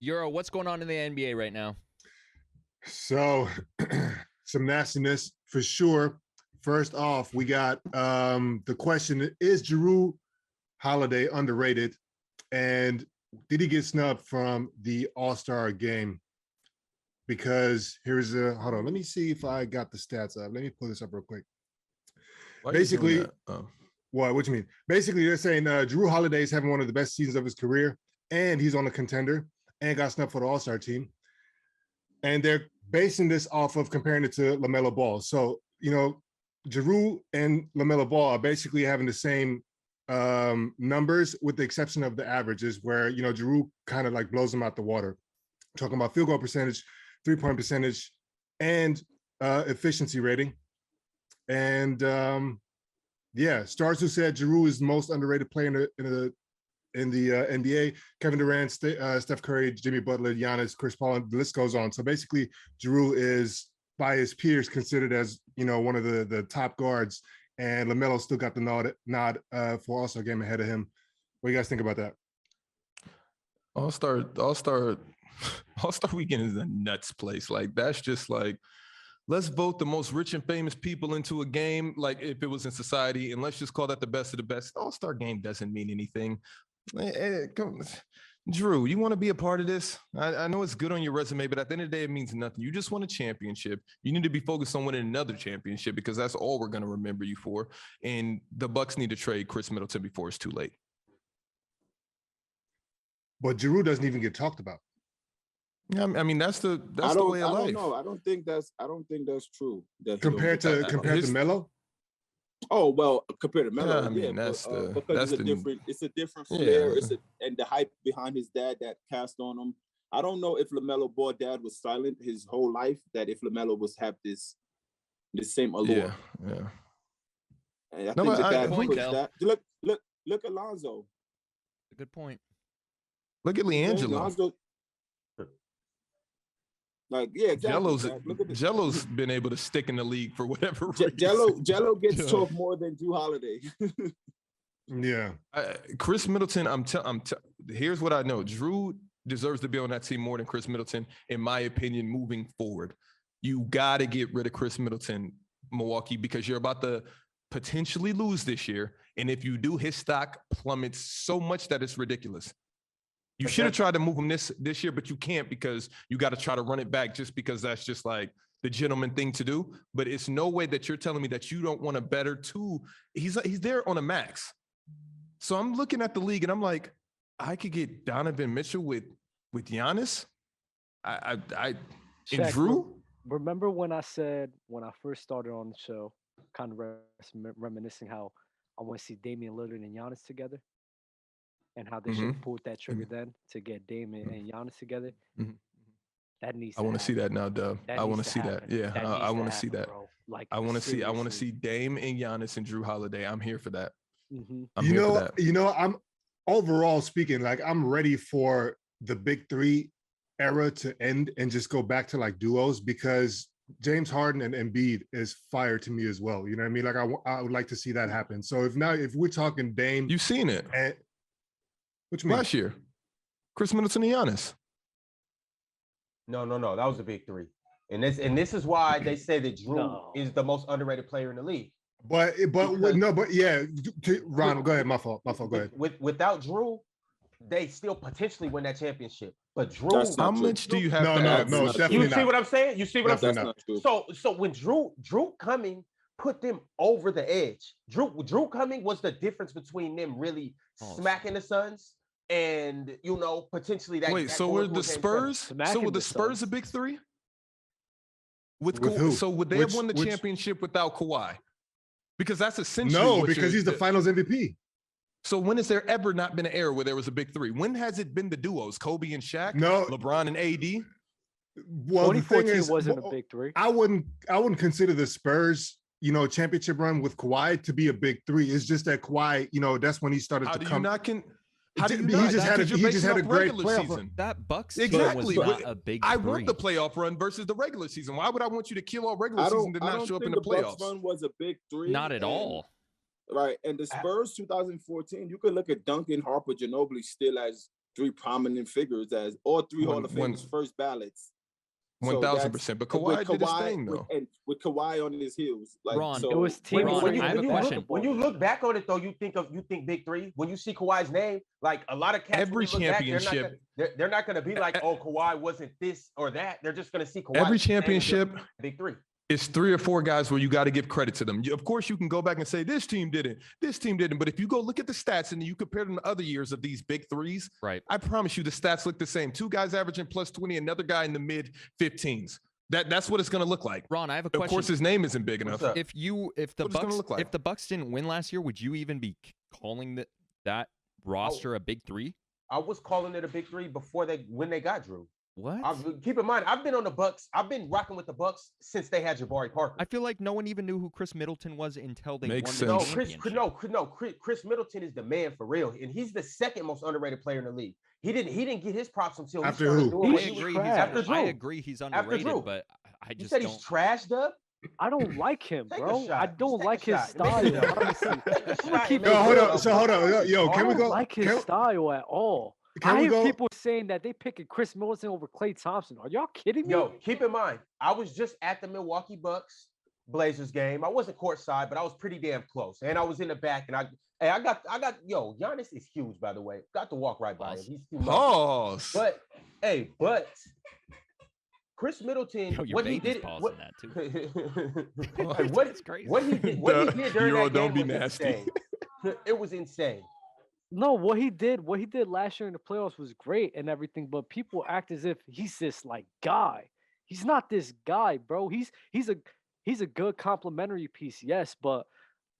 Euro, what's going on in the NBA right now? So, some nastiness for sure. First off, we got the question: is Jrue Holiday underrated? And did he get snubbed from the All-Star game? Because here's a hold on. Let me see if I got the stats up. Let me pull this up real quick. Why Basically, what you mean? Basically, they're saying Jrue Holiday is having one of the best seasons of his career, and he's on a contender and got snubbed for the All-Star team. And they're basing this off of comparing it to LaMelo Ball. So, Jrue and LaMelo Ball are basically having the same numbers with the exception of the averages where, Jrue kind of like blows them out the water. Talking about field goal percentage, three-point percentage, and efficiency rating. And Stars who said Jrue is the most underrated player in the NBA. Kevin Durant, Steph Curry, Jimmy Butler, Giannis, Chris Paul, and the list goes on. So basically, Jrue is by his peers considered as one of the top guards, and LaMelo still got the nod for All-Star game ahead of him. What do you guys think about that? All-Star weekend is a nuts place. Like that's just like, let's vote the most rich and famous people into a game, like if it was in society, and let's just call that the best of the best. All-Star game doesn't mean anything. Jrue, you want to be a part of this? I know it's good on your resume, but at the end of the day, it means nothing. You just won a championship. You need to be focused on winning another championship because that's all we're going to remember you for. And the Bucks need to trade Chris Middleton before it's too late. But Jrue doesn't even get talked about. Yeah, I mean that's the way of life. I don't think that's true. Compared to Melo. Oh well, compared to Melo, yeah, I mean because it's a different flair. Yeah. And the hype behind his dad that cast on him. I don't know if LaMelo Ball dad was silent his whole life. That if LaMelo was have this same allure. Yeah. And I think the dad pushed that. Look at Lonzo. A good point. Look at LiAngelo. Lonzo, like, yeah, exactly. Jello's been able to stick in the league for whatever reason. Jello gets talked more than Jrue Holiday. Yeah. Chris Middleton, here's what I know. Jrue deserves to be on that team more than Chris Middleton, in my opinion, moving forward. You got to get rid of Chris Middleton, Milwaukee, because you're about to potentially lose this year. And if you do, his stock plummets so much that it's ridiculous. You should have tried to move him this year, but you can't because you got to try to run it back just because that's just like the gentleman thing to do. But it's no way that you're telling me that you don't want a better two. He's there on a max. So I'm looking at the league and I'm like, I could get Donovan Mitchell with Giannis. And Jrue. Remember when I said when I first started on the show, kind of reminiscing how I want to see Damian Lillard and Giannis together? And how they should have pulled that trigger then to get Dame and Giannis together. Mm-hmm. That needs. I want to see that now, Dub. I want to see that. Yeah, I want to see that. Like I want to see. I want to see Dame and Giannis and Jrue Holiday. I'm here for that. Mm-hmm. I'm here for that. I'm overall speaking, like I'm ready for the big three era to end and just go back to like duos because James Harden and Embiid is fire to me as well. You know what I mean? Like I would like to see that happen. So if we're talking Dame, you've seen it. Which means last year, Chris Middleton and Giannis. No. That was a big three. And this is why they say that Jrue is the most underrated player in the league. But Ron, go ahead. My fault. Go ahead. Without Jrue, they still potentially win that championship. But Jrue, how much do you have? No, definitely you see what I'm saying? You see what I'm saying? So when Jrue coming put them over the edge. Jrue coming was the difference between them really smacking the Suns and potentially that. Wait, so were the Spurs? So were the Spurs a big three? With who? So would they have won the championship without Kawhi? Because that's essentially no, because he's the Finals MVP. So when has there ever not been an era where there was a big three? When has it been the duos, Kobe and Shaq? No, LeBron and AD. Well, 2014 wasn't a big three. I wouldn't consider the Spurs, championship run with Kawhi to be a big three. It's just that Kawhi, that's when he started to come. How do you not? He just had a great playoff season. That Bucks exactly was not a big three. I want the playoff run versus the regular season. Why would I want you to kill all regular season to not show up in the playoffs? Bucks run was a big three. Not at all. Right, and the Spurs 2014, you could look at Duncan, Harper, Ginobili still as three prominent figures as all three Hall of Famers first ballots. 1,000%. But Kawhi did his thing though. With Kawhi on his heels, like Ron, so, it was team. Ron, I have a question. When you look back on it though, you think big three. When you see Kawhi's name, like a lot of cats, every championship, they're not gonna be like, oh, Kawhi wasn't this or that. They're just gonna see Kawhi. Every championship, big three. It's 3 or 4 guys where you got to give credit to them. Of course, you can go back and say, this team didn't. But if you go look at the stats and you compare them to other years of these big threes, right? I promise you the stats look the same. 2 guys averaging plus 20, another guy in the mid 15s. That's what it's going to look like. Ron, I have a question. Of course, his name isn't big enough. If the Bucks didn't win last year, would you even be calling that roster a big three? I was calling it a big three when they got Jrue. What? Keep in mind, I've been on the Bucks. I've been rocking with the Bucks since they had Jabari Parker. I feel like no one even knew who Chris Middleton was until they won the championship. Chris Middleton is the man for real, and he's the second most underrated player in the league. He didn't get his props until after who? I agree he's underrated, but I just said he's trashed up. I don't like him, bro. I don't like his style. Honestly, hold on. Yo, can we go? I don't like his style at all. I hear people saying that they picking Chris Middleton over Klay Thompson. Are y'all kidding me? Yo, keep in mind, I was just at the Milwaukee Bucks Blazers game. I wasn't courtside, but I was pretty damn close. And I was in the back, and I got Giannis is huge, by the way. Got to walk right by him. He's too much. But Chris Middleton, what he did during that game was insane. It was insane. No, what he did last year in the playoffs was great and everything, but people act as if he's this like guy. He's not this guy, bro. He's a good complimentary piece, yes, but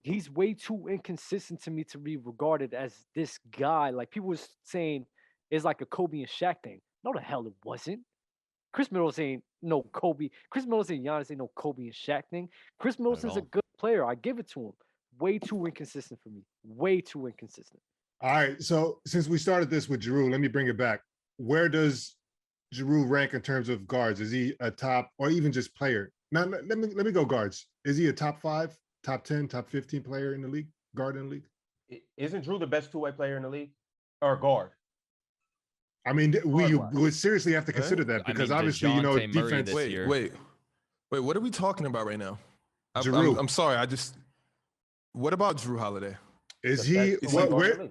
he's way too inconsistent to me to be regarded as this guy. Like people was saying it's like a Kobe and Shaq thing. No, the hell it wasn't. Chris Middleton ain't no Kobe. Chris Middleton and Giannis ain't no Kobe and Shaq thing. Chris Middleton's a good player. I give it to him. Way too inconsistent for me. Way too inconsistent. All right, so since we started this with Jrue, let me bring it back. Where does Jrue rank in terms of guards? Is he a top or even just player? Now, let me go guards. Is he a top 5, top 10, top 15 player in the league? Guard in the league? Isn't Jrue the best two-way player in the league? Or guard? I mean, we would seriously have to consider that because obviously, defense. Wait. What are we talking about right now? Jrue. I'm sorry. What about Jrue Holiday? Is he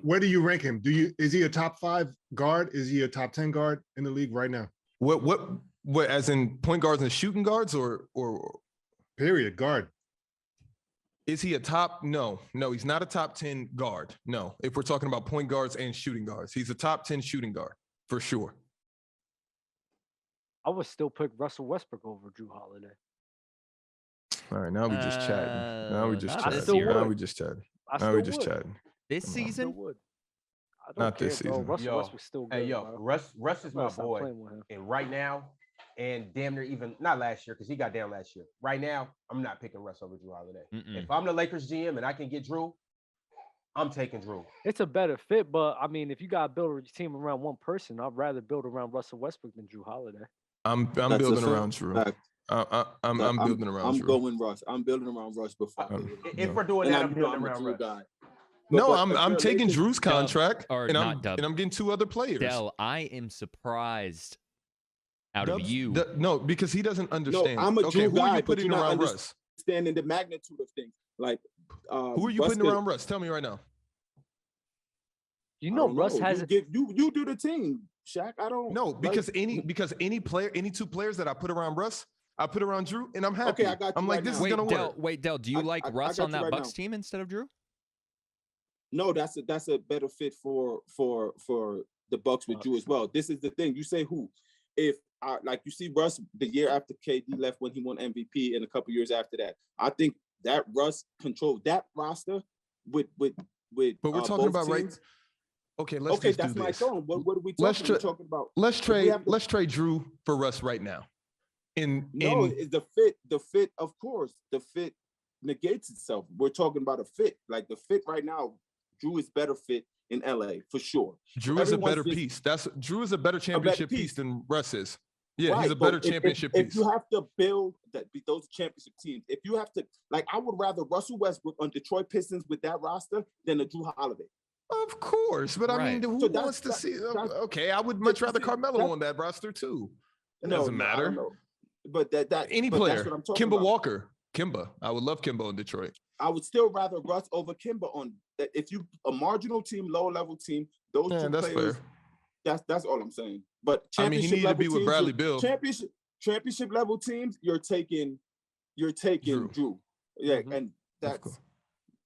where do you rank him? Is he a top 5 guard? Is he a top 10 guard in the league right now? What as in point guards and shooting guards or period guard? Is he a top? No, he's not a top 10 guard. No, if we're talking about point guards and shooting guards, he's a top 10 shooting guard for sure. I would still pick Russell Westbrook over Jrue Holiday. All right, now we just chatting. Now we just chatting. This season? Not this season. Russell's still good. Hey, Russ is my boy. And right now, and damn near even not last year because he got down last year. Right now, I'm not picking Russ over Jrue Holiday. If I'm the Lakers GM and I can get Jrue, I'm taking Jrue. It's a better fit, but I mean, if you gotta build a team around one person, I'd rather build around Russell Westbrook than Jrue Holiday. I'm building around Jrue. I'm building around Jrue. I'm going Russ. I'm building around Russ before. If we're doing that, I'm building around Russ. Guy. No, I'm taking Drew's contract, and I'm getting 2 other players. Dell, I am surprised out of you. No, because he doesn't understand. No, I'm a Jrue guy, who are you putting around Russ? Understanding the magnitude of things. Like, who are you putting around Russ? Tell me right now. You know, Russ has you do the team, Shaq. I don't know because any player, any 2 players that I put around Russ, I put around Jrue, and I'm happy. Okay, I got you. I'm like, this is gonna work. Wait, Dell, do you like Russ on that Bucks team instead of Jrue? No, that's a better fit for the Bucks with Jrue as well. This is the thing. You say who? If like you see Russ the year after KD left when he won MVP, and a couple years after that, I think that Russ controlled that roster with. But we're talking about teams. right. Okay, let's just that's do my this. tone. What are we talking about? Let's trade Jrue for Russ right now. It's the fit, of course. The fit negates itself. We're talking about a fit. Like the fit right now, Jrue is better fit in LA for sure. Jrue is a better piece. Jrue is a better championship piece than Russ is. Yeah, right, he's a better championship piece. If you have to build those championship teams, if you have to, like, I would rather Russell Westbrook on Detroit Pistons with that roster than a Jrue Holiday. Of course, but I mean, who wants to see? Okay, I would much rather Carmelo on that roster too. It doesn't matter. But that any but player, that's what I'm talking Kemba about. Walker, Kemba. I would love Kemba in Detroit. I would still rather Russ over Kemba on that. If you a marginal team, low level team, those two that's players. Fair. That's all I'm saying. But I mean, he needed to be with Bradley Beal. Championship level teams, you're taking Jrue. Yeah, and that's cool.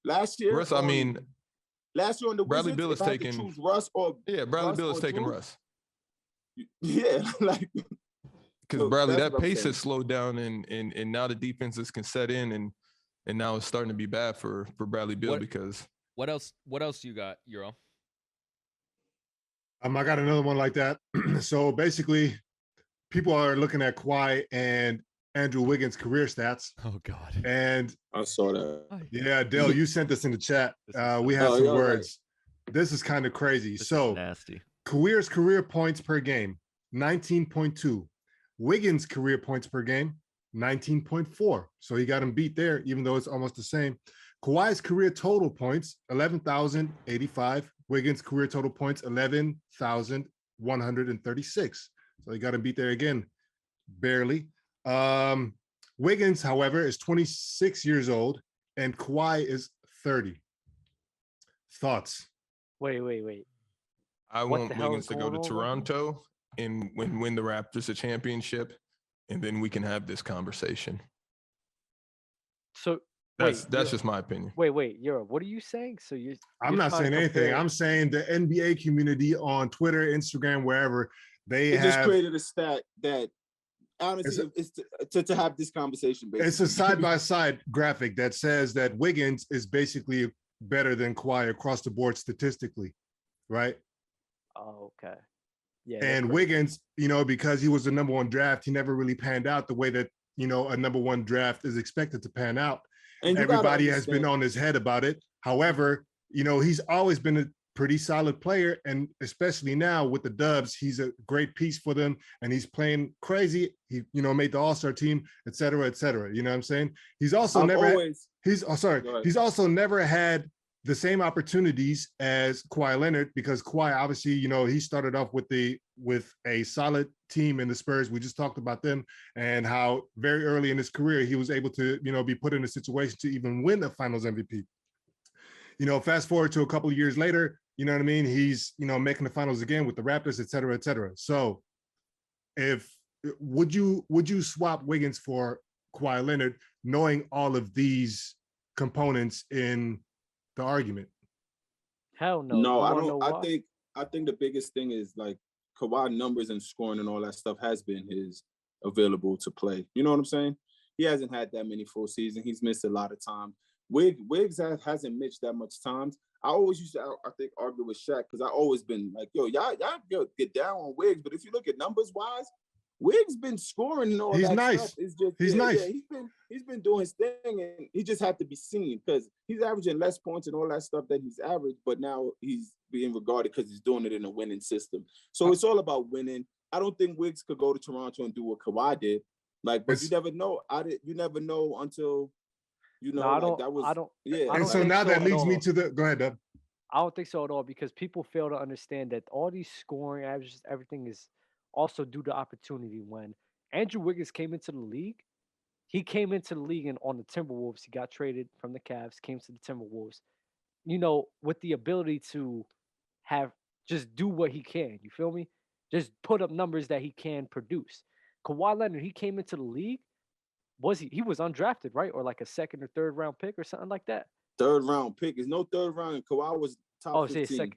Last year. Russ, last year on the Bradley Wizards, Beal is taking choose Russ or Bradley Beal is taking Russ. Yeah, like because Bradley, that pace has slowed down, and now the defenses can set in, and now it's starting to be bad for Bradley Beal because what else you got, Euro? I got another one like that. So basically, people are looking at Kawhi and Andrew Wiggins' career stats. Oh God! And I saw that. Yeah, Dale, you sent this in the chat. We have some words. Right. This is kind of crazy. This so is nasty. Kawhi's career points per game, 19.2. Wiggins' career points per game, 19.4. So he got him beat there, even though it's almost the same. Kawhi's career total points, 11,085. Wiggins' career total points, 11,136. So he got him beat there again, barely. Wiggins, however, is 26 years old, and Kawhi is 30. Thoughts? Wait. I want Wiggins to go to Toronto and win the Raptors a championship, and then we can have this conversation. So that's just my opinion. Wait, Euro, what are you saying? So I'm not saying anything. I'm saying the NBA community on Twitter, Instagram, wherever they just created a stat that honestly is to have this conversation. Basically. It's a side-by-side graphic that says that Wiggins is basically better than Kawhi across the board statistically, right? Oh, okay. Yeah. And Wiggins, because he was the number one draft, he never really panned out the way that, a number one draft is expected to pan out. And everybody has been on his head about it. However, he's always been a pretty solid player. And especially now with the Dubs, he's a great piece for them. And he's playing crazy. He, made the All-Star team, et cetera, et cetera. You know what I'm saying? He's also he's also never had the same opportunities as Kawhi Leonard, because Kawhi, obviously, he started off with a solid team in the Spurs. We just talked about them and how very early in his career, he was able to, be put in a situation to even win a finals MVP. Fast forward to a couple of years later, you know what I mean? He's, making the finals again with the Raptors, et cetera, et cetera. So would you swap Wiggins for Kawhi Leonard, knowing all of these components in the argument? Hell no. No, I don't. I think the biggest thing is like Kawhi numbers and scoring and all that stuff has been his available to play. You know what I'm saying? He hasn't had that many full seasons. He's missed a lot of time. Wiggs hasn't missed that much times. I always used to, I think, argue with Shaq because I always been like, y'all get down on Wiggs. But if you look at numbers wise, Wiggs been scoring and all that stuff. It's just, he's nice. Yeah, he's been doing his thing, and he just had to be seen because he's averaging less points and all that stuff that he's averaged, but now he's being regarded because he's doing it in a winning system. So it's all about winning. I don't think Wiggs could go to Toronto and do what Kawhi did. But you never know. You never know until No, that leads me to the. Go ahead, Dub. I don't think so at all, because people fail to understand that all these scoring averages, everything is also due to opportunity. When Andrew Wiggins came into the league, and on the Timberwolves, he got traded from the Cavs, came to the Timberwolves, with the ability to just do what he can. You feel me? Just put up numbers that he can produce. Kawhi Leonard, he came into the league. He was undrafted, right? Or like a second or third round pick or something like that? Third round pick. There's no third round. Kawhi was top 15. Second.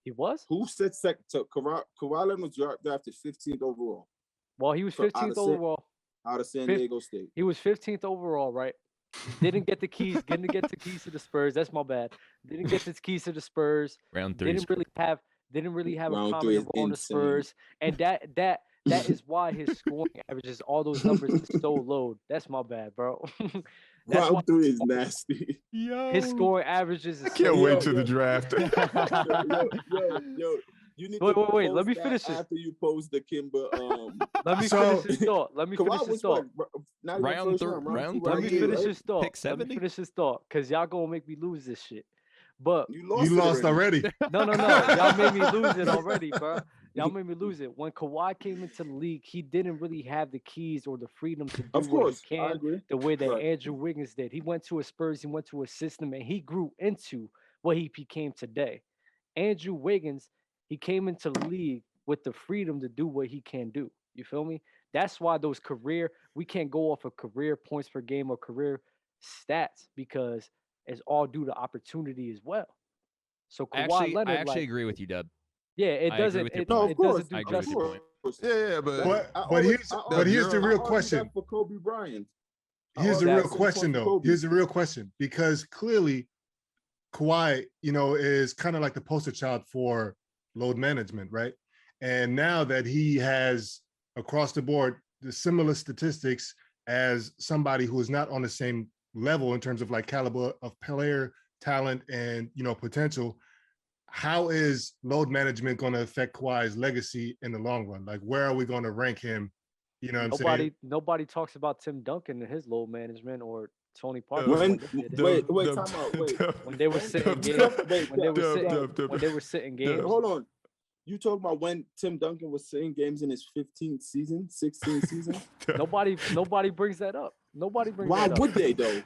He was? Who said second? Kawhi Leonard was drafted 15th overall. Well, he was 15th overall. Out of San Diego State. He was 15th overall, right? Didn't get the keys. Didn't get the keys to the Spurs. That's my bad. Didn't get the keys to the Spurs. Round 3. Didn't really have a prominent role on the Spurs. And that is why his scoring averages, all those numbers are so low. That's my bad, bro. Round 3 is nasty. His scoring averages. I can't wait to the draft. Yo, you need wait. Let me finish this. After you post the Kimba. Let me finish his thought. Let me finish his thought. Round 3. Let me finish his thought. Pick 70. Let me finish his thought, because y'all gonna make me lose this shit. But You You lost already. no. Y'all made me lose it already, bro. Y'all made me lose it. When Kawhi came into the league, he didn't really have the keys or the freedom to do Of what course, he I can agree. the way that Right. Andrew Wiggins did. He went to a Spurs, he went to a system, and he grew into what he became today. Andrew Wiggins, he came into the league with the freedom to do what he can do. You feel me? That's why we can't go off of career points per game or career stats because it's all due to opportunity as well. So I Kawhi Leonard, actually agree with you, Dub. yeah, it I agree doesn't. with your It, point. No, it of course. doesn't do I agree with justice. your point. Yeah, But here's the real question. For Kobe Bryant. Here's the real Exactly. question, though. Here's the real question, because clearly Kawhi, is kind of like the poster child for load management, right? And now that he has across the board the similar statistics as somebody who is not on the same level in terms of like caliber of player, talent, and potential, how is load management going to affect Kawhi's legacy in the long run? Like, where are we going to rank him? You know what I'm saying? Nobody talks about Tim Duncan and his load management or Tony Parker Wait, when time out. Wait. when they were sitting games. When they were sitting games. Hold on. You talking about when Tim Duncan was sitting games in his 15th season, 16th season? Nobody brings that up. Nobody brings Why that up. would they though?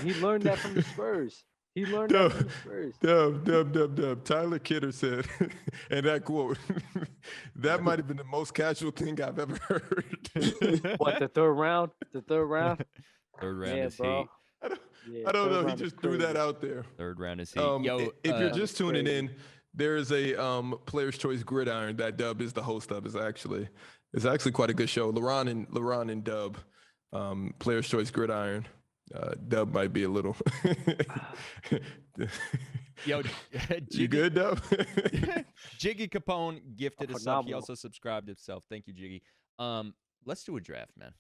He learned that from the Spurs. He learned that from the Spurs. Dub. Tyler Kidder said, and that quote, that might have been the most casual thing I've ever heard. What, the third round? Third round is bro. heat. I don't know. He just threw that out there. Third round is heat. If you're just tuning in, there's a Player's Choice Gridiron that Dub is the host of. It's actually quite a good show. LaRon and Dub, Player's Choice Gridiron. Dub might be a little. Yo, you good, Dub? Jiggy Capone gifted a sub. He Phenomenal. also subscribed himself. Thank you, Jiggy. Let's do a draft, man.